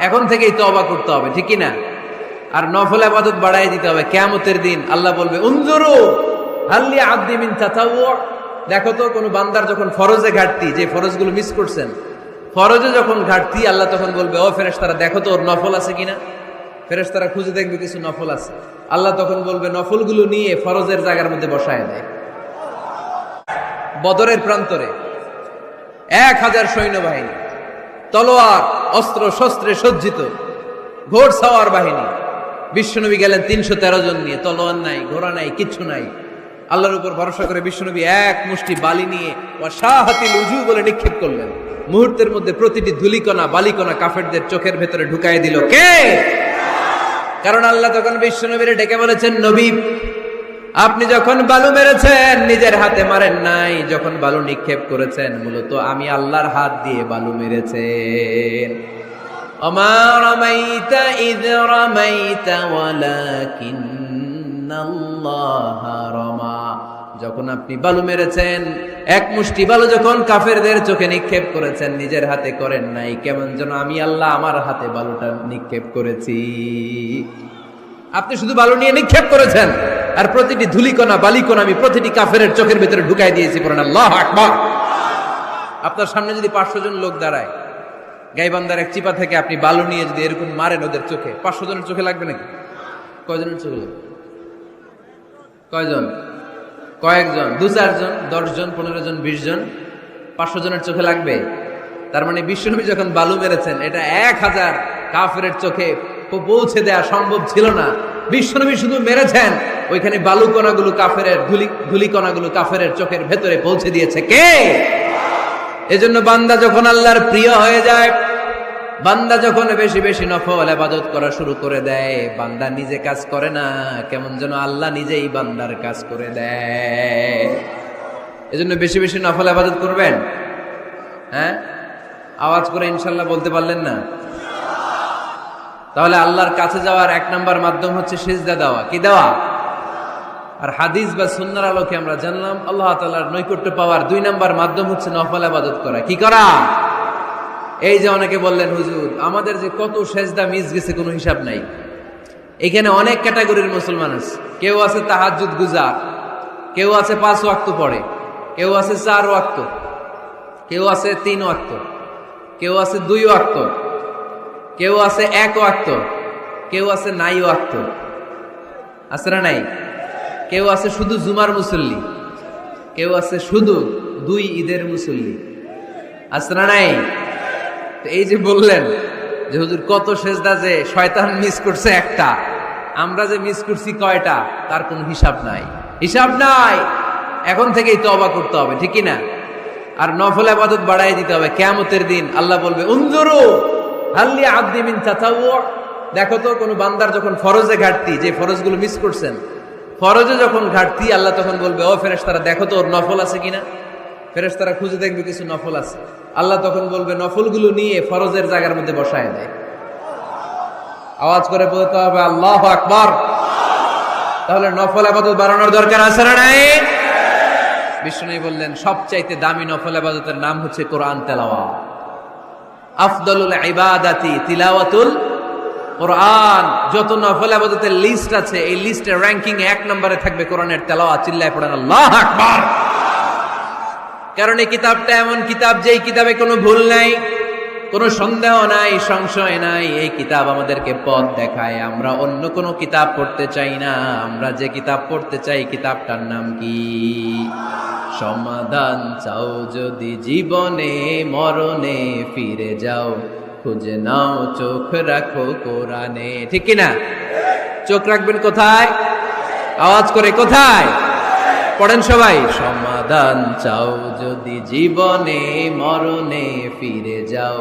এখন থেকেই তওবা করতে হবে, ঠিক কি না? আর নফল ইবাদত বাড়ায় দিতে হবে। কিয়ামতের দিন আল্লাহ বলবে উনজুরু হাল্লি আব্দি মিন তাতাওয়ু, দেখো তো কোন বান্দার যখন ফরজে ঘাটতি, যে ফরজগুলো মিস করছেন, ফরজে যখন ঘাটতি, আল্লাহ তখন বলবে ও ফেরেশতারা দেখো তো ওর নফল আছে কিনা। ফেরেশতারা খুঁজে দেখবে কিছু নফল আছে, আল্লাহ তখন বলবে নফলগুলো নিয়ে ফরজের জায়গার মধ্যে বসায় দেয়। বদরের প্রান্তরে 1000 সৈন্যবাহিনী, তলোয়ার অস্ত্র শস্ত্রে সজ্জিত, ঘোড়সাওয়ার বাহিনী। বিশ্বনবী গেলেন 313 জন নিয়ে, তলোয়ার নাই, ঘোড়া নাই, কিচ্ছু নাই। আল্লাহর উপর ভরসা করে বিশ্বনবী এক মুষ্টি বালি নিয়ে ওয়াশাহাতিল উজু বলে নিক্ষেপ করলেন। মুহূর্তের মধ্যে প্রতিটি ধুলিকণা বালিকণা কাফেরদের চোখের ভেতরে ঢুকাই দিল কে? কারণ আল্লাহ তখন বিশ্বনবীরে ডেকে বলেছেন, নবী আপনি যখন বালু মেরেছেন নিজের হাতে মারেন নাই, যখন বালু নিক্ষেপ করেছেন মূলত আমি আল্লাহর হাত দিয়ে বালু মেরেছেন। ওমা রামাইতা ইয রামাইতা ওয়ালাকিন্নাল্লাহা রামা, যখন আপনি বালু মেরেছেন, এক মুষ্টি বালু যখন কাফেরদের চোখে নিক্ষেপ করেছেন নিজের হাতে করেন নাই, কেমন যেন আমি আল্লাহ আমার হাতে বালুটা নিক্ষেপ করেছি। আপনি শুধু বালু নিয়ে নিক্ষেপ করেছেন, আর প্রতিটি ধুলিকণা বালিকণা আমি প্রতিটি কাফেরের চোখের ভিতরে ঢুকাই দিয়েছি। পড়েন আল্লাহু আকবার। আপনার সামনে যদি 500 জন লোক দাঁড়ায়, গাইবান্ধার এক চিপা থেকে আপনি বালু নিয়ে যদি এরকম মারেন ওদের চোখে, 500 জনের চোখে লাগবে নাকি? কয়জনের চোখে লাগবে? কয়জন? কয়েকজন, 2-4 জন, 10 জন, 15 জন, 20 জন, 500 জনের চোখে লাগবে। তার মানে বিশ্বনবী যখন বালু মেরেছেন এটা 1000 কাফেরের চোখে পৌঁছে দেয়া সম্ভব ছিল না। বিশ্বনবী শুধু মেরেছেন, ওইখানে বালু কণাগুলো কাফেরের ধুলি কণাগুলো কাফেরের চোখের ভেতরে পৌঁছে দিয়েছে কে? এজন্য বান্দা যখন আল্লাহর প্রিয় হয়ে যায়, বান্দা যখন বেশি বেশি নফল ইবাদত করা শুরু করে দেয়, বান্দা নিজে কাজ করে না, কেমন যেন আল্লাহ নিজেই বান্দার কাজ করে দেয়। এজন্য বেশি বেশি নফল ইবাদত করবেন। হ্যাঁ, আওয়াজ করে ইনশাল্লাহ বলতে পারলেন না? তাহলে আল্লাহর কাছে যাওয়ার 1 নাম্বার মাধ্যম হচ্ছে সিজদা দেওয়া। কি দেওয়া? আর হাদিস বা সুন্নাহর আলোকে আমরা জানলাম আল্লাহ তাআলার নৈকট্য পাওয়ার 2 নাম্বার মাধ্যম হচ্ছে নফল ইবাদত করা। কি করা? এই যে অনেকে বললেন হুজুর আমাদের যে কত সেজদা মিস গেছে কোনো হিসাব নাই। এখানে অনেক ক্যাটাগরির মুসলমান আছে। কেউ আছে তাহাজ্জুদ গুজার, কেউ আছে 5 ওয়াক্ত পড়ে, কেউ আছে 4 ওয়াক্ত, কেউ আছে 3 ওয়াক্ত, কেউ আছে 2 ওয়াক্ত, কেউ আছে 1 ওয়াক্ত, কেউ আছে নাই ওয়াক্ত। আছে না নাই? কেউ আছে শুধু জুমার মুসল্লি, কেউ আছে শুধু 2 ঈদের মুসল্লি। আছে না নাই? এই যে বললেন যে হুজুর কত সেজদা যে শয়তান মিস করছে একটা, আমরা যে মিস করছি কয়টা তার কোনো হিসাব নাই। হিসাব নাই। এখন থেকেই তওবা করতে হবে, ঠিক কি না? আর নফল ইবাদত বাড়ায় দিতে হবে। কিয়ামতের দিন আল্লাহ বলবে উনজুরু হাল্লি আব্দি মিন তাতাওয়ু, দেখো তো কোন বান্দার যখন ফরজে ঘাটতি, যে ফরজগুলো মিস করছেন, ফরজে যখন ঘাটতি, আল্লাহ তখন বলবে ও ফেরেশতারা দেখো তো ওর নফল আছে কিনা। ফেরেশতারা খুঁজে দেখবে কিছু নফল আছে, আল্লাহ তখন বলবে নফলগুলো নিয়ে ফরজের জায়গার মধ্যে বসায় দেয়। আওয়াজ করে বলতে হবে আল্লাহু আকবার। তাহলে নফল ইবাদত বাড়ানোর দরকার আছে না নাই? বিষ্ণু বললেন সবচাইতে দামি নফল ইবাদতের নাম হচ্ছে কোরআন তেলাওয়াত। আফদলুল ইবাদাতি তিলাওয়াতুল কোরআন। যত নফল ইবাদতের লিস্ট আছে, এই লিস্টের র‍্যাঙ্কিং 1 নম্বরে থাকবে কোরআনের তেলাওয়াত। চিল্লায় পড়েন আল্লাহু আকবার। কারণ এই কিতাবটা এমন কিতাব, যেই কিতাবে কোনো ভুল নাই, কোনো সন্দেহ নাই, সংশয় নাই। এই কিতাব আমাদেরকে পথ দেখায়। আমরা অন্য কোনো কিতাব পড়তে চাই না। আমরা যে কিতাব পড়তে চাই, কিতাবটার নাম কি? সমাধান চাও যদি জীবনে, মরণে ফিরে যাও, খুঁজে নাও চোখ রাখো কোরআনে। ঠিক কিনা? চোখ রাখবেন কোথায়? আওয়াজ করে কোথায়? পড়েন সবাই। সমাধান চাও যদি জীবনে, মরণে ফিরে যাও,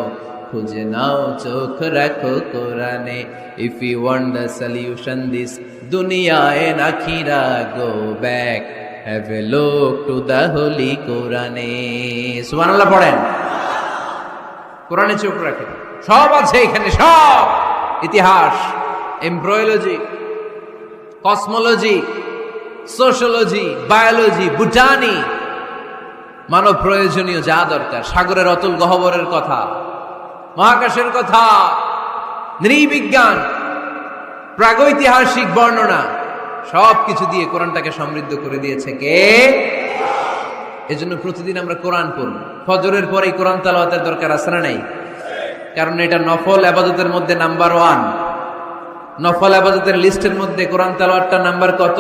খুঁজে নাও চোখ রাখো কোরআনে। If you want the solution this dunya and akhirah, go back, have a look to the holy Quran. সুবহানাল্লাহ পড়েন। কোরআনে চোখ রাখেন, সব আছে এখানে, সব। ইতিহাস, embryology, cosmology, sociology, biology, botany, মানব প্রয়োজনীয় যা দরকার, সাগরের অতুল গহ্বরের কথা, মহাকাশের কথা, নৃবিজ্ঞান, প্রাগৈতিহাসিক বর্ণনা সবকিছু দিয়ে কোরআনটাকে সমৃদ্ধ করে দিয়েছে কে? এজন্য প্রতিদিন আমরা কোরআন পড়ব। ফজরের পরেই কোরআন তেলাওয়াতের দরকার আছে না নাই? কারণ এটা নফল ইবাদতের মধ্যে নাম্বার 1। নফল ইবাদতের লিস্টের মধ্যে কোরআন তেলাওয়াতটা নাম্বার কত?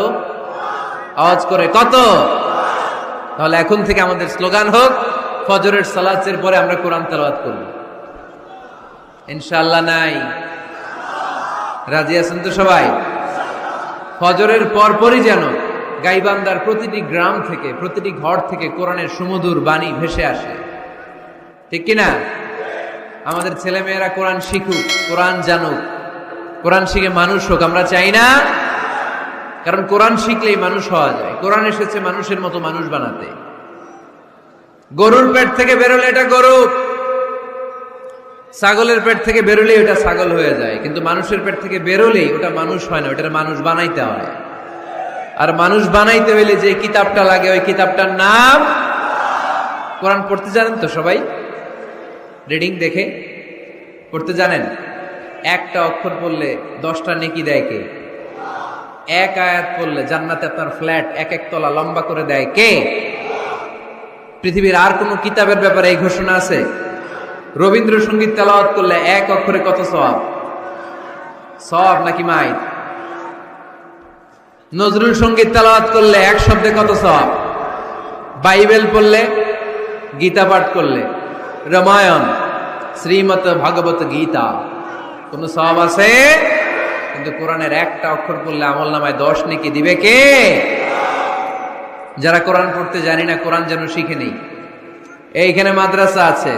আওয়াজ করে কত? তাহলে এখন থেকে আমাদের স্লোগান হোক, ফজরের সালাতের পরে আমরা কোরআন তেলাওয়াত করব। ইনশাআল্লাহ নাই? রাজি আছেন তো সবাই? ফজরের পরপরই যেন গাইবান্ধার প্রতিটি গ্রাম থেকে, প্রতিটি ঘর থেকে কোরআনের সুমধুর বাণী ভেসে আসে, ঠিক কিনা? আমাদের ছেলে মেয়েরা কোরআন শিখুক, কোরআন জানুক, কোরআন শিখে মানুষ হোক, আমরা চাই না? কারণ কোরআন শিখলেই মানুষ হওয়া যায়। কোরআন এসেছে মানুষের মতো মানুষ বানাতে। গরুর পেট থেকে বেরোলে এটা গরু, ছাগলের পেট থেকে বেরোলেই ওটা ছাগল হয়ে যায়, কিন্তু মানুষের পেট থেকে বেরোলেই ওটা মানুষ হয় না, ওটার মানুষ বানাইতে হয়। আর মানুষ বানাইতে হইলে যে কিতাবটা লাগে, ওই কিতাবটার নাম কোরআন। পড়তে জানেন তো সবাই? রিডিং দেখে পড়তে জানেন? একটা অক্ষর পড়লে 10টা নেকি দেয় কে? এক আয়াত পড়লে জান্নাতে আপনার ফ্ল্যাট 1-1 তলা লম্বা করে দেয় কে? পৃথিবীর আর কোন কিতাবের ব্যাপারে এই ঘোষণা আছে? রবীন্দ্রসঙ্গীত তেলাওয়াত করলে 1 অক্ষরে কত সওয়াব? সওয়াব নাকি মাইত? নজরুল সঙ্গীত তেলাওয়াত করলে 1 শব্দে কত সওয়াব? বাইবেল পড়লে, গীতা পাঠ করলে, রামায়ণ, শ্রীমদ্ ভাগবত গীতা, কোন সওয়াব আছে? কিন্তু কোরআনের একটা অক্ষর পড়লে আমলনামায় 10 নেকি দিবে কে? যারা কোরআন পড়তে জানি না, কোরআন যেন শিখে নেই। এইখানে মাদ্রাসা আছে,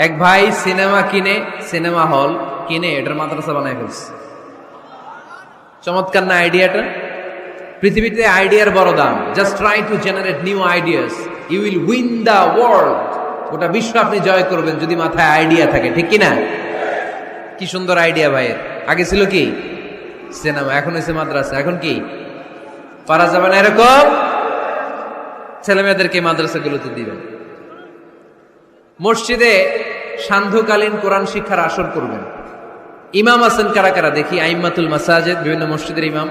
এক ভাই সিনেমা কিনে, সিনেমা হল কিনে এটার মাদ্রাসা বানায় ফেলছে। চমৎকার না আইডিয়াটা? পৃথিবীতে আইডিয়ার বড় দাম। Just try to generate new ideas, you will win the world. গোটা বিশ্ব আপনি জয় করবেন যদি মাথায় আইডিয়া থাকে, ঠিক কিনা? কি সুন্দর আইডিয়া ভাইয়ের। আগে ছিল কি? সিনেমা, এখন হয়েছে মাদ্রাসা। এখন কি পারা যাবে না এরকম? ছেলে মেয়েদেরকে মাদ্রাসাগুলোতে দিবেন। মসজিদে সান্ধ্যকালীন কোরআন শিক্ষার আসর করবেন। ইমাম আছেন কারা কারা দেখি? আইম্মাতুল মাসাজিদ, বিভিন্ন মসজিদের ইমাম।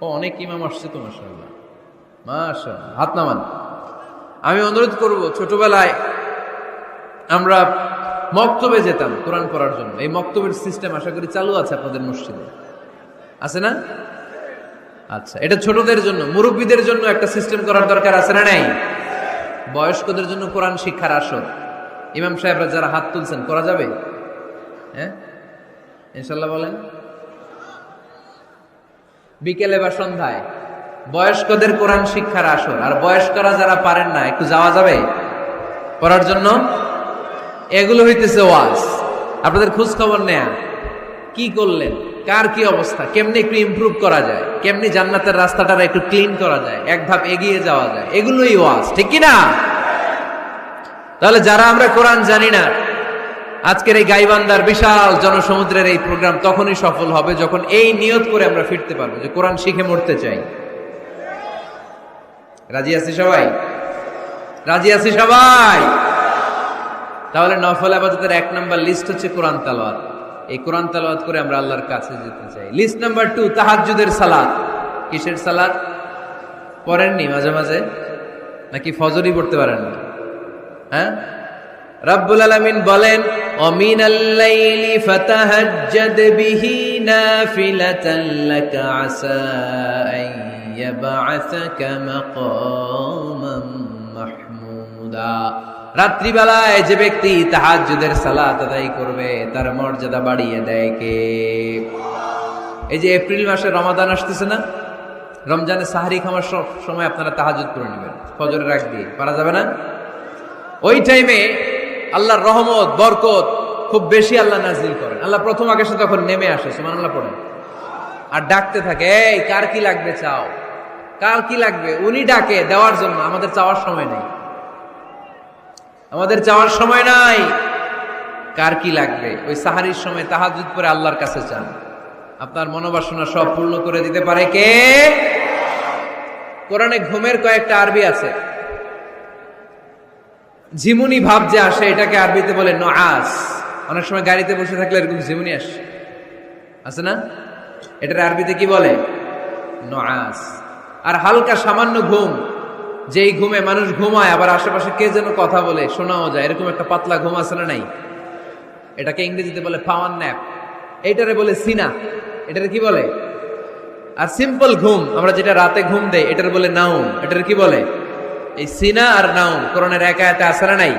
ও, অনেক ইমাম আসছে তো, মাশাআল্লাহ মাশাআল্লাহ, হাত নামান। আমি অনুরোধ করব, ছোটবেলায় আমরা মক্তবে যেতাম কোরআন পড়ার জন্য। এই মক্তবের সিস্টেম আশা করি চালু আছে আপনাদের মসজিদে, আছে না? আচ্ছা, এটা ছোটদের জন্য। মুরব্বীদের জন্য একটা সিস্টেম করার দরকার আছে না নাই? বয়স্কদের জন্য কোরআন শিক্ষার আসর। ইমাম সাহেবরা যারা হাত তুলছেন, করা যাবে? হ্যাঁ, ইনশাল্লাহ বলেন। বিকেলে বা সন্ধ্যায় বয়স্কদের কোরআন শিক্ষার আসর। আর বয়স্করা যারা পারেন না, একটু যাওয়া যাবে পড়ার জন্য? এগুলো হইতেছে ওয়াজ। আপনাদের খোঁজ খবর নেয়া, কি করলেন, কার কি অবস্থা, কেমনি একটু ইমপ্রুভ করা যায়, কেমনি জান্নাতের রাস্তাটা একটু ক্লিন করা যায়, এক ধাপ এগিয়ে যাওয়া যায়, এগুলোই ওয়াজ, ঠিক কি না? তাহলে যারা আমরা কোরআন জানি না, আজকের এই গাইবান্ধার বিশাল জনসমুদ্রের এই প্রোগ্রাম তখনই সফল হবে যখন এই নিয়ত করে আমরা ফিরতে পারবো যে কোরআন শিখে মরতে চাই। রাজি আছি সবাই? রাজি আছি সবাই? তাহলে নফল ইবাদতের 1 নাম্বার লিস্ট হচ্ছে কোরআন তেলাওয়াত। এই কোরআন তেলাওয়াত করে আমরা আল্লাহর কাছে যেতে চাই। লিস্ট নাম্বার 2, তাহাজ্জুদের সালাত। কিসের সালাত? পড়েননি মাঝে মাঝে নাকি ফজরই পড়তে পারেন না? হ্যাঁ, রব্বুল আলামিন বলেন, ওয়ামিনাল লাইলি ফাতাহাজ্জাদ বিহি নাফিলাতান লাকা আসা আন ইয়াবআসাকা মাকামান মাহমুদা। রাত্রিবেলায় যে ব্যক্তি তাহাজ্জুদের সালাত আদায় করবে তার মর্যাদা বাড়িয়ে দেয় কে? এই যে এপ্রিল মাসে রমাদান আসতেছে না, রমজানে সাহরি খাওয়ার সময় আপনারা তাহাজ্জুদ করে নেবেন ফজরের আগ দিয়ে। পারা যাবে না? ওই টাইমে আল্লাহর রহমত, বরকত খুব বেশি আল্লাহ নাজিল করেন। আল্লাহ প্রথম আকাশে তখন নেমে আসে, সুবহানাল্লাহ পড়েন, আর ডাকতে থাকে, এই কার কি লাগবে চাও, কার কি লাগবে। উনি ডাকে দেওয়ার জন্য, আমাদের চাওয়ার সময় নেই, আমাদের চাওয়ার সময় নাই। কার কি লাগবে ওই সাহারির সময় তাহাজ্জুদ পড়ে আল্লাহর কাছে চান, আপনার মনোবাসনা সব পূর্ণ করে দিতে পারে কে? কোরআনে ঘুমের কয়েকটা আরবি আছে। ঝিমুনি ভাব যে আসে এটাকে আরবিতে বলে নুআস। অনেক সময় গাড়িতে বসে থাকলে এরকম ঝিমুনি আছে না? এটার আরবিতে কি বলে? নুআস। আর হালকা সামান্য ঘুম, যেই ঘুমে মানুষ ঘুমায় আবার আশেপাশে কে যেন কথা বলে শোনাও যায়, এরকম একটা পাতলা ঘুম আছে না নাই? এটাকে ইংরেজিতে বলে পাওয়ার ন্যাপ, এইটারে বলে সিনা। এটারে কি বলে? আর সিম্পল ঘুম আমরা যেটা রাতে ঘুম দেই এটার বলে নাউম। এটার কি বলে? এই সিনা আর নাউম কোরআনের এক আয়াতে আছে না নাই?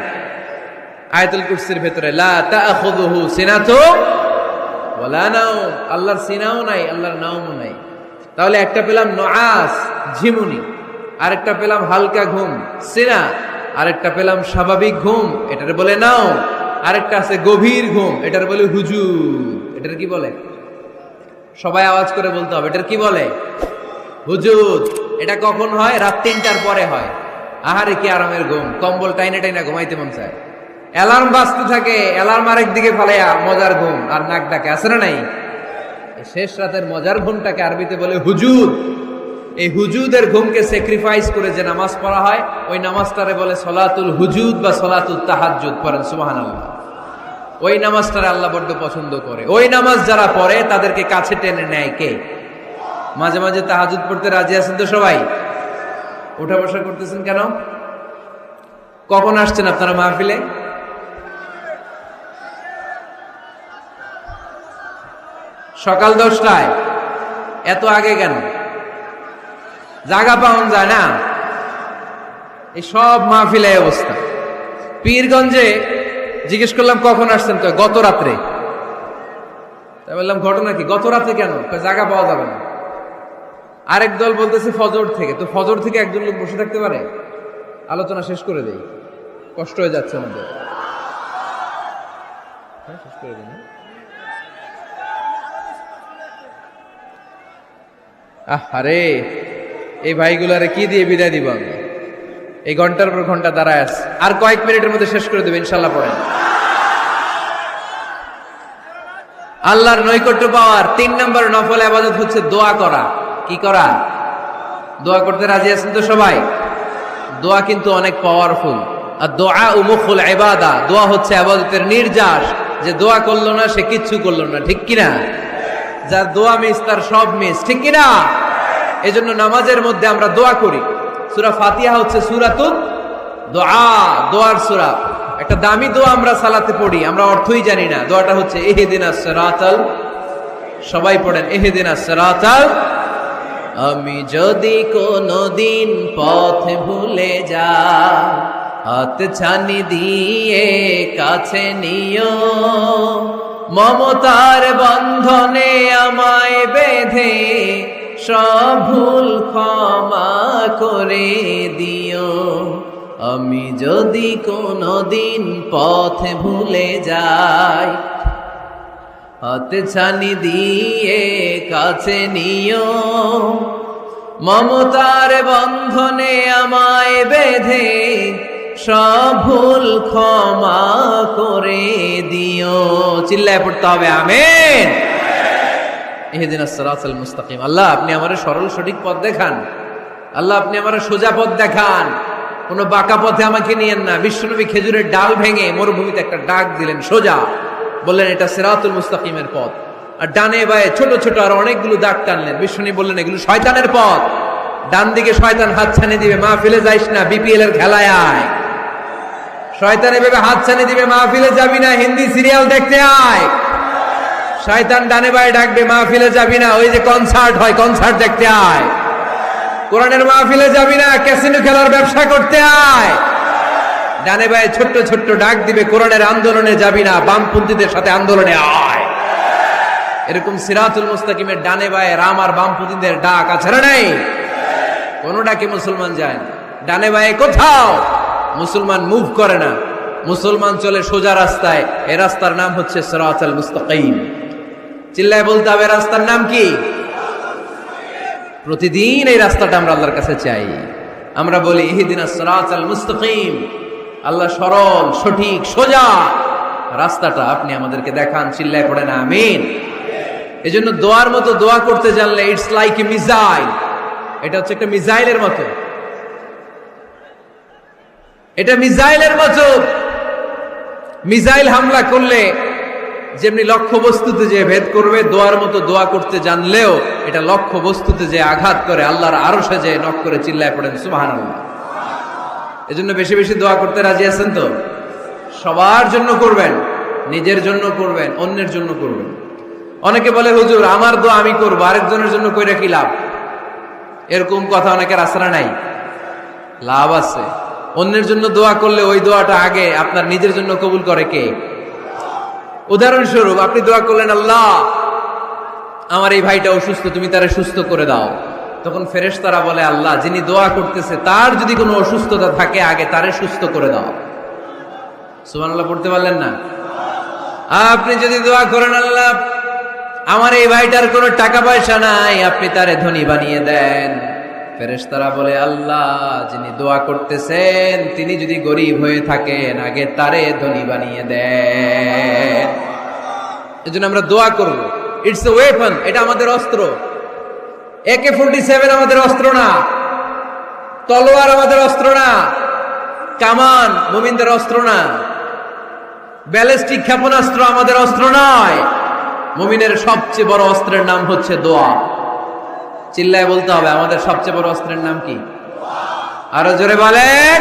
আয়াতুল কুরসির ভেতরে লা তাখুযুহু সিনাতুন ওয়ালা নাউম, আল্লাহর সিনাও নাই, আল্লাহর নাউমও নাই। তাহলে একটা পেলাম নুআস ঝিমুনি, আরেকটা পেলাম হালকা ঘুম সিনা, আরেকটা পেলাম স্বাভাবিক ঘুম, এটার বলে নাউম। আরেকটা আছে গভীর ঘুম, এটার বলে হুজুদ। এটার কি বলে? সবাই আওয়াজ করে বলতে হবে, এটার কি বলে? হুজুদ। এটা কখন হয়? রাত ৩টার পরে হয়। আহারে কি আরামের ঘুম, কম্বল টাইনে টাইনা ঘুমাইতে মন চায়, অ্যালার্ম বাজতে থাকে, অ্যালার্ম আরেক দিকে ফালাইয়া মজার ঘুম আর নাক ডাকে, আছে না নাই? শেষ রাতের মজার ঘুমটাকে আরবিতে বলে হুজুদ। এই হুজুদের ঘুমকে স্যাক্রিফাইস করে যে নামাজ পড়া হয় ওই নামাজটারে বলে সলাতুল হুজুদ বা সলাতুল তাহাজ্জুদ। পড়েন সুবহানাল্লাহ। ওই নামাজটারে আল্লাহ বড্ড পছন্দ করে। ওই নামাজ যারা পড়ে তাদেরকে কাছে টেনে নেয় কে? মাঝে মাঝে তাহাজ্জুদ পড়তে রাজি আছেন তো সবাই? উঠা বসা করতেছেন কেন? কখন আসছেন আপনারা মাহফিলে? সকাল 10টায়। এত আগে কেন? জায়গা পাওয়া যায় না। এই সব মাহফিলে অবস্থা। পীরগঞ্জে জিজ্ঞেস করলাম কখন আসছেন, গত রাত্রে। তাই বললাম ঘটনা কি? গত রাতে কেন? জায়গা পাওয়া যাবে না। আরেক দল বলতেছে ফজর থেকে। তো ফজর থেকে একজন লোক বসে থাকতে পারে? আলোচনা শেষ করে দেই, কষ্ট হয়ে যাচ্ছে আমাদের। শেষ করে দিন। আরে এই ভাইগুলারে কি দিয়ে বিদায় দিব আমি? এই ঘন্টার পর ঘন্টা দাঁড়ায় আছে, আর কয়েক মিনিটের মধ্যে শেষ করে দেবে ইনশাল্লাহ। পড়েন। আল্লাহর নৈকট্য পাওয়ার ৩ নম্বর নফল ইবাদত হচ্ছে দোয়া করা। কি করা? দোয়া করতে রাজি আছেন তো সবাই? দোয়া কিন্তু অনেক পাওয়ারফুল। আর দোয়া মুখুল ইবাদা, দোয়া হচ্ছে ইবাদতের নির্যাস। যে দোয়া করলো না সে কিচ্ছু করলো না, ঠিক কিনা? যার দোয়া মিস তার সব মিস, ঠিক কিনা? এজন্য নামাজের মধ্যে আমরা দোয়া করি। সূরা ফাতিহা হচ্ছে সূরাতুদ দোয়া, দোয়ার সূরা। একটা দামি দোয়া আমরা সালাতে পড়ি, আমরা অর্থই জানি না। দোয়াটা হচ্ছে ইহদিনাস সিরাতাল, সবাই পড়েন ইহদিনাস সিরাতাল। আমি যদি কোনদিন পথ ভুলে যাই, হাত ছানি দিয়ে কাছে নিও, মমতার বন্ধনে আমায় বেঁধে সব ভুল ক্ষমা করে দিও। আমি যদি কোনদিন পথ ভুলে যাই, হাত ছানি দিয়ে কাছে নিও, মমতার বন্ধনে আমায় বেঁধে সব ভুল ক্ষমা করে দিও। চিল্লায় পড়তে হবে আমিন। ইহদিনাস সিরাতাল মুস্তাকিম। আল্লাহ আপনি আমারে সরল সঠিক পথ দেখান। আল্লাহ আপনি আমারে সোজা পথ দেখান, কোন বাঁকা পথে আমাকে নিয়েন না। বিশ্বনবী খেজুরের ডাল ভেঙে মরুভূমিতে একটা ডাক দিলেন সোজা, বললেন এটা সিরাতুল মুস্তাকিমের পথ। আর ডানে বায়ে ছোট ছোট আর অনেকগুলো দাগ টানলেন। বিশ্বনবী বললেন এগুলো শয়তানের পথ, ডান দিকে শয়তান হাত ছানি দিবে, মাহফিলে যাইস না, বিপিএল এর খেলায় আয়। শয়তান এভাবে হাত ছানি দিবে, মাহফিলে যাবি না, হিন্দি সিরিয়াল দেখতে আয়। শয়তান ডানে বায়ে ডাকবে, মাহফিলে যাবি না, ওই যে কনসার্ট হয় কনসার্ট দেখতে আয়। কোরআনের মাহফিলে যাবি না, ক্যাসিনো খেলার ব্যবসা করতে আয়। ডানে বায়ে ছোট্ট ছোট্ট ডাক দিবে, কোরআনের আন্দোলনে যাবি না, বামপন্থীদের সাথে আন্দোলনে আয়। এরকম সিরাতুল মুস্তাকিমের ডানে বায়ে রাম আর বামপন্থীদের ডাক আছে না নাই? কোন ডাকে মুসলমান যায় না, ডানে বায়ে কোথাও মুসলমান মুভ করে না। মুসলমান চলে সোজা রাস্তায়। এই রাস্তার নাম হচ্ছে সিরাতুল মুস্তাকিম। চিল্লায় বলতে হবে রাস্তার নাম কি? প্রতিদিন এই রাস্তাটা আমরা আল্লাহর কাছে চাই। আমরা বলি ইহদিনাস সিরাতাল মুস্তাকিম। আল্লাহ সরল সঠিক সোজা রাস্তাটা আপনি আমাদেরকে দেখান। চিল্লায় পড়েন আমিন। এজন্য দোয়ার মতো দোয়া করতে জানলে ইটস লাইক এ মিসাইল। এটা হচ্ছে একটা মিসাইলের মতো। এটা মিসাইলের মতো। মিসাইল হামলা করলে যেমনি লক্ষ্য বস্তুতে যে ভেদ করবে, দোয়ার মতো দোয়া করতে জানলেও এটা লক্ষ্য বস্তুতে যে আঘাত করে, আল্লাহর আরশে যে নক করে চিল্লায় পড়েন সুবহানাল্লাহ। এজন্য বেশি বেশি দোয়া করতে রাজি আছেন তো? সবার জন্য করবেন, নিজের জন্য করবেন, অন্যের জন্য করবেন। অনেকে বলে হুজুর আমার দোয়া আমি করবো, আরেকজনের জন্য কইরা কি লাভ? এরকম কথা অনেকের আসরা নাই। লাভ আছে। অন্যের জন্য দোয়া করলে ওই দোয়াটা আগে আপনার নিজের জন্য কবুল করে কে? উদাহরণস্বরূপ আপনি দোয়া করলেন, আল্লাহ আমার এই ভাইটা অসুস্থ, তুমি তারে সুস্থ করে দাও। তখন ফেরেশতারা বলে, আল্লাহ যিনি দোয়া করতেছে তার যদি কোনো অসুস্থতা থাকে আগে তারে সুস্থ করে দাও। সুবহানাল্লাহ পড়তে পারলেন না? আপনি যদি দোয়া করেন, আল্লাহ আমার এই ভাইটার কোনো টাকা পয়সা নাই, আপনি তারে ধনী বানিয়ে দেন। ফেরেশতারা বলে, আল্লাহ যিনি দোয়া করতেছেন তিনি যদি গরিব হয়ে থাকেন আগে তারে ধনী বানিয়ে দেন। এজন্য আমরা দোয়া করব। ইটস এ ওয়েপন, এটা আমাদের অস্ত্র। AK-47 আমাদের অস্ত্র না, তলোয়ার আমাদের অস্ত্র না, কামান মুমিনদের অস্ত্র না, ব্যালিস্টিক ক্ষেপণাস্ত্র আমাদের অস্ত্র নয়। মুমিনের সবচেয়ে বড় অস্ত্রের নাম হচ্ছে দোয়া। চিল্লায় বলতে হবে, আমাদের সবচেয়ে বড় অস্ত্রের নাম কি? আরো জোরে বলেন।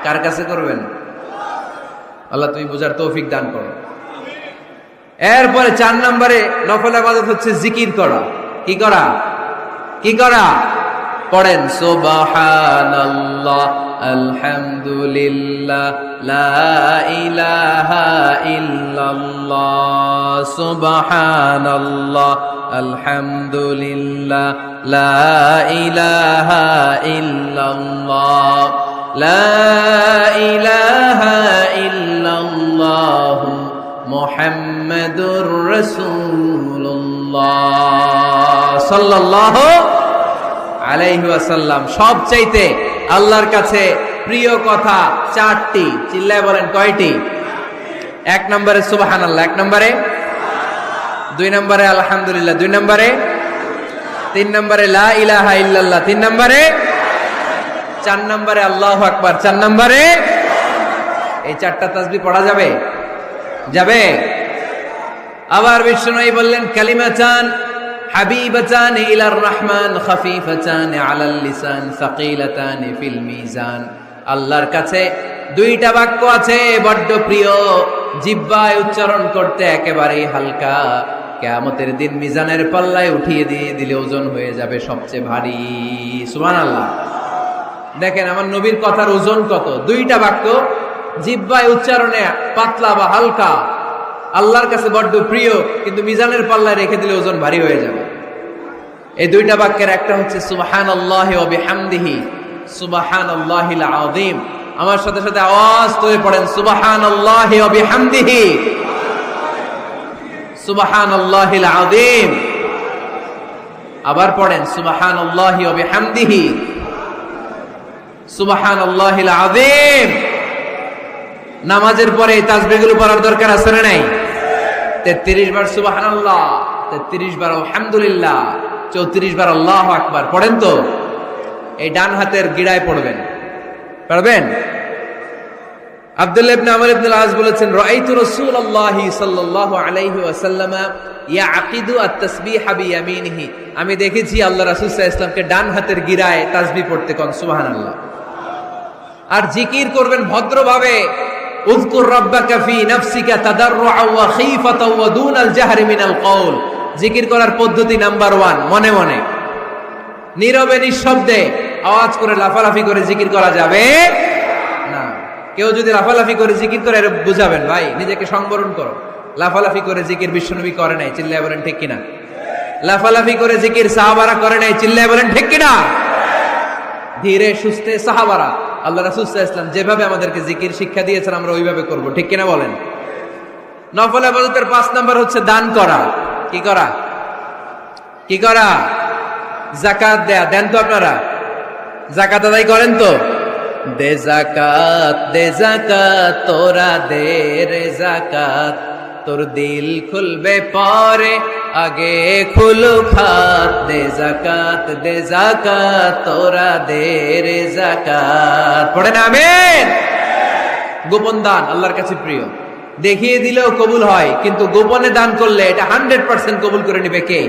কার কাছে করবেন? আল্লাহ তুমি বুঝার তৌফিক দান করো। এরপরে 4 নম্বরে নফল ইবাদত হচ্ছে জিকির করা। কি করা? কি করা? পড়েন সুবহানাল্লাহ, আলহামদুলিল্লাহ, লা ইলাহা ইল্লাল্লাহ, সুবহানাল্লাহ, আলহামদুলিল্লাহ, লা ইলাহা ইল্লাল্লাহ, লা ইলাহা ইল্লাল্লাহ, মুহাম্মাদুর রাসূলুল্লাহ সাল্লাল্লাহু আলাইহি ওয়াসাল্লাম। সবচাইতে আল্লাহর কাছে প্রিয় কথা 4টি। চিল্লায় বলেন কয়টি? 1 নম্বরে সুবহানাল্লাহ, 1 নম্বরে, 2 নম্বরে আলহামদুলিল্লাহ, 2 নম্বরে, 3 নম্বরে লা ইলাহা ইল্লাল্লাহ, 3 নম্বরে, 4 নম্বরে আল্লাহু আকবার, 4 নম্বরে। এই 4টা তাসবিহ পড়া যাবে? যাবে? আবার বিষ্ণুই বললেন, কালিমাতান হাবিবাতান ইলার রহমান, খাফিফাতান আলাল লিসান, সাকিলাতান ফিল মিজান। আল্লাহর কাছে 2টা বাক্য আছে বড্ড প্রিয়, জিহ্বায় উচ্চারণ করতে একেবারেই হালকা, কিয়ামতের দিন মিজানের পাল্লায় উঠিয়ে দিয়ে দিলে ওজন হয়ে যাবে সবচেয়ে ভারী। সুবহানাল্লাহ। দেখেন আমার নবীর কথার ওজন কত। 2টা বাক্য জিহ্বায় উচ্চারণে পাতলা বা হালকা, আল্লাহর কাছে বড্ড প্রিয়, কিন্তু মিজানের পাল্লায় রেখে দিলে ওজন ভারী হয়ে যাবে। এই 2টা বাক্যের একটা হচ্ছে সুবহানাল্লাহি ওয়া বিহামদিহি, সুবহানাল্লাহিল আযীম। আমার সাথে সাথে আওয়াজ তুলে পড়েন, সুবহানাল্লাহি ওয়া বিহামদিহি, সুবহানাল্লাহিল আযীম। আবার পড়েন, সুবহানাল্লাহি ওয়া বিহামদিহি, সুবহানাল্লাহিল আযীম। নামাজের পরে এই তাসবিহগুলো পড়ার দরকার আছে না নাই? 33 বার সুবহানাল্লাহ, 33 বার আলহামদুলিল্লাহ, 34 বার আল্লাহু আকবার। পড়েন তো? এই ডান হাতের গিড়ায় পড়বেন, পারবেন? আব্দুল্লাহ ইবনে আমর ইবনে আল-আস বলেছেন, রাআইতু রাসূলুল্লাহি সাল্লাল্লাহু আলাইহি ওয়াসাল্লাম ইয়াকিদু আত-তাসবিহ বিয়ামিনিহি। আমি দেখেছি আল্লাহ রাসূল সাল্লাল্লাহু আলাইহি ওয়াসাল্লামকে ডান হাতের গিড়ায় তাসবিহ পড়তে কোন সুবহানাল্লাহ। আর জিকির করবেন ভদ্রভাবে। উযকুর রাব্বাকা ফি নাফসিকা তাদাররুআ ওয়া খীফাতা ওয়া দুনাল জাহরি মিনাল কওল। জিকির করার পদ্ধতি নাম্বার 1, মনে মনে, নীরবে নিঃশব্দে। আওয়াজ করে লাফালাফি করে জিকির করা যাবে না। কেউ যদি লাফালাফি করে জিকির করে বুঝাবেন, ভাই নিজেকে সংবরণ করো। লাফালাফি করে জিকির বিশ্বনবী করে নাই, চিল্লায় বলেন ঠিক কিনা? লাফালাফি করে জিকির সাহাবারা করে নাই, চিল্লায় বলেন ঠিক কিনা? ধীরে সুস্থে সাহাবারা, আল্লাহ রাসূল সাল্লাল্লাহু আলাইহি ওয়াসাল্লাম যেভাবে আমাদেরকে জিকির শিক্ষা দিয়েছেন আমরা ওইভাবে করব, ঠিক কিনা বলেন? নফল ইবাদতের 5 নাম্বার হচ্ছে দান করা। কি করা? কি করা? যাকাত দেয়া। দেন তো আপনারা? যাকাত আদায় করেন তো? দে যাকাত তোরা দে রে যাকাত, তোর দিল খুলবে পরে আগে খুলু খাত। দে যাকাত তোরা দে রে যাকাত। পড়েন আমিন। গোপন দান আল্লাহর কাছে প্রিয়। দেখিয়ে দিলেও কবুল হয়, কিন্তু গোপনে দান করলে এটা 100% কবুল করে নিবে কে?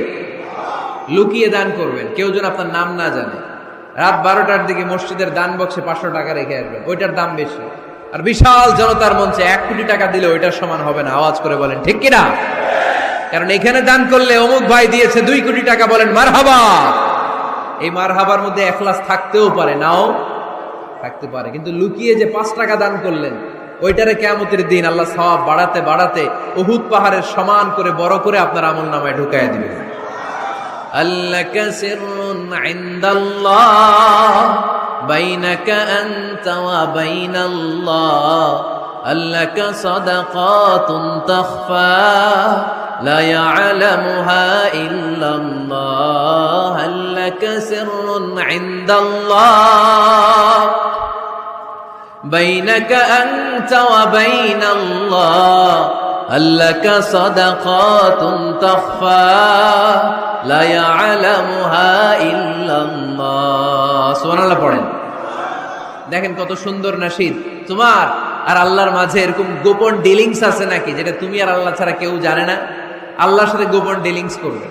লুকিয়ে দান করবেন, কেউ যেন আপনার নাম না জানে। রাত 12টার দিকে মসজিদের দান বক্সে 500 টাকা রেখে আসবেন, ওইটার দাম বেশি। আর বিশাল জনতার মঞ্চে 1 কোটি টাকা দিলে ওইটার সমান হবে না। আওয়াজ করে বলেন ঠিক কিনা? কারণ এখানে দান করলে অমুক ভাই দিয়েছে 2 কোটি টাকা, বলেন মারহাবা। এই মারহাবার মধ্যে এখলাস থাকতেও পারে, নাও থাকতে পারে, কিন্তু লুকিয়ে যে 5 টাকা দান করলেন, ওইটারে কিয়ামতের দিন আল্লাহ সওয়াব বাড়াতে বাড়াতে উহুদ পাহাড়ের সমান করে বড় করে আপনার আমলনামায় ঢুকায় দিবেন। আল্লাকা সিররুন ইনদাল্লাহ বাইনাকা আনতা ওয়া বাইনাল্লাহ, আল্লাকা সাদাকাতুন তাখফা লা ইয়ালামুহা ইল্লাল্লাহ, আল্লাকা সিররুন ইনদাল্লাহ বাইনাকা আনতা ওয়া বাইনাল্লাহ, আল্লাকা সাদাকাতুন তাখফা লা ইয়ালামুহা ইল্লাল্লাহ। সুবহানাল্লাহ পড়েন। দেখেন কত সুন্দর নাশিদ। তোমার আর আল্লাহর মাঝে এরকম গোপন ডিলিংস আছে নাকি, যেটা তুমি আর আল্লাহ ছাড়া কেউ জানে না? আল্লাহর সাথে গোপন ডিলিংস করবে।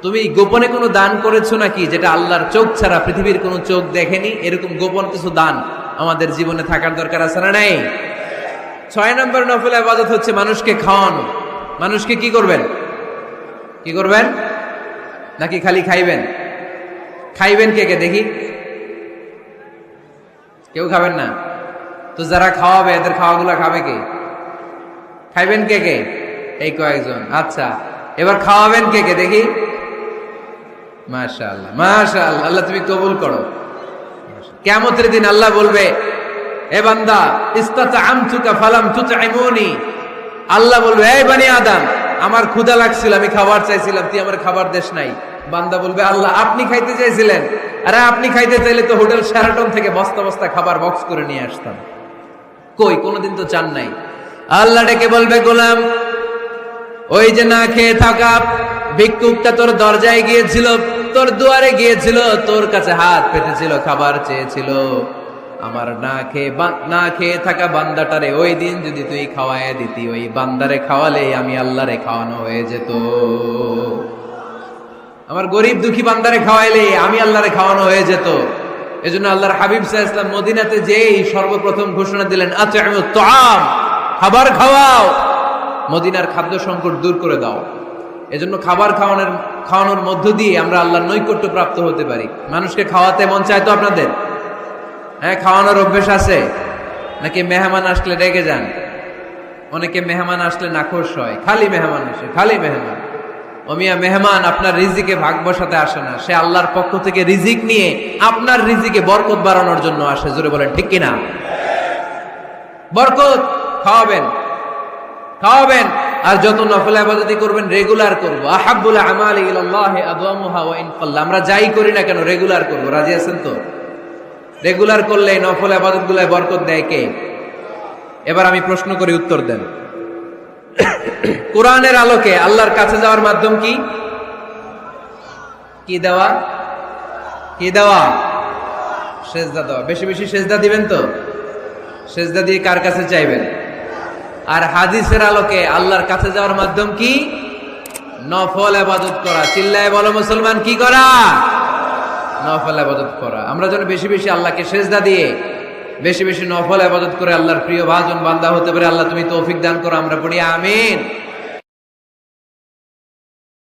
তুমি গোপনে কোনো দান করেছো নাকি, যেটা আল্লাহর চোখ ছাড়া পৃথিবীর কোনো চোখ দেখেনি? এরকম গোপন কিছু দান আমাদের জীবনে থাকার দরকার আছে না নাই? 6 নম্বর নফল ইবাদত হচ্ছে মানুষকে খাওয়ানো। মানুষকে কি করবেন? কি করবেন? নাকি খালি খাইবেন? খাইবেন কে কে দেখি? কেউ খাবেন না তো যারা খাওয়াবে এদের খাওয়াগুলা খাবে কে? খাইবেন কে কে? এই কয়েকজন। আচ্ছা, এবার খাওয়াবেন কে কে দেখি? মাশাআল্লাহ মাশাআল্লাহ, আল্লাহ তুমি কবুল করো। কিয়ামতের দিন আল্লাহ বলবে, এ বান্দা ইস্তাতআমতুকা ফালাম তুতঈমুনি। আল্লাহ বলবে, এই বনি আদম, আমার ক্ষুধা লাগছিল, আমি খাবার চাইছিলাম, তুই আমার খাবার দেশ নাই। বান্দা বলবে, আল্লাহ আপনি খাইতে চাইছিলেন, আরে আপনি খাইতে চাইলে তো হোটেল শেরাটন থেকে বস্তা বস্তা খাবার বক্স করে নিয়ে আসতাম। কই, কোনোদিন তো চান নাই। আল্লাহ ডেকে বলবে, গোলাম, ওই যে না খেয়ে থাকা ভিক্ষুকটা তোর দরজায় গিয়েছিল, তোর দুয়ারে গিয়েছিল, তোর কাছে হাত পেতেছিল, খাবার চেয়েছিল। আমার না খেয়ে থাকা বান্দাটারে ওই দিন যদি তুই খাওয়ায় দিতি, ওই বান্দারে খাওয়ালে আমি আল্লাহরে খাওয়ানো হয়ে যেত। আমার গরিব দুঃখী বান্দারে খাওয়াইলে আমি আল্লাহরে খাওয়ানো হয়ে যেত। এজন্য আল্লাহর হাবিব সাল্লাল্লাহু আলাইহি ওয়াসাল্লাম মদিনাতে যেই সর্বপ্রথম ঘোষণা দিলেন, আত'ইমুত তাআম, খাবার খাওয়াও, মদিনার খাদ্য সংকট দূর করে দাও। এজন্য খাবার খাওয়ানোর মধ্য দিয়ে আমরা আল্লাহর নৈকট্য প্রাপ্ত হতে পারি। মানুষকে খাওয়াতে মন চায় তো আপনাদের? হ্যাঁ, খাওয়ানোর অভ্যেস আছে নাকি? মেহমান আসলে রেগে যান? অনেকে মেহমান আসলে নাখোশ হয়, খালি মেহমান আসে, খালি মেহমান। ও মিয়া, মেহমান আপনার রিজিকে ভাগ বসাতে আসে না, সে আল্লাহর পক্ষ থেকে রিজিক নিয়ে আপনার রিজিকে বরকত বাড়ানোর জন্য আসে। জোরে বলেন ঠিক কিনা? বরকত খাওয়াবেন, খাওয়াবেন। আর যত নফল ইবাদত করবেন রেগুলার করব। আহাব্বুল আমালি ইলাল্লাহি আদওয়ামুহা ওয়া ইন কাল্লা। আমরা যাই করি না কেন রেগুলার করব। রাজি আছেন তো? রেগুলার করলে নফল ইবাদতগুলোয় বরকত দেয় কে? এবার আমি প্রশ্ন করি, উত্তর দেন। কোরআনের আলোকে আল্লাহর কাছে যাওয়ার মাধ্যম কি? কি দেওয়া? কি দেওয়া? সেজদা দেওয়া। বেশি বেশি সেজদা দিবেন তো? সেজদা দিয়ে কার কাছে চাইবেন? আর হাদিসের আলোকে আল্লাহর কাছে যাওয়ার মাধ্যম কি? নফল ইবাদত করা। চিল্লায় বলো মুসলমান, কি করা? নফল ইবাদত করা। আমরা যেন বেশি বেশি আল্লাহকে সেজদা দিয়ে বেশি বেশি নফল ইবাদত করে আল্লাহর প্রিয় ভাজন বান্দা হতে পারে। আল্লাহ তুমি তৌফিক দান করো। আমরা পড়ি আমিন।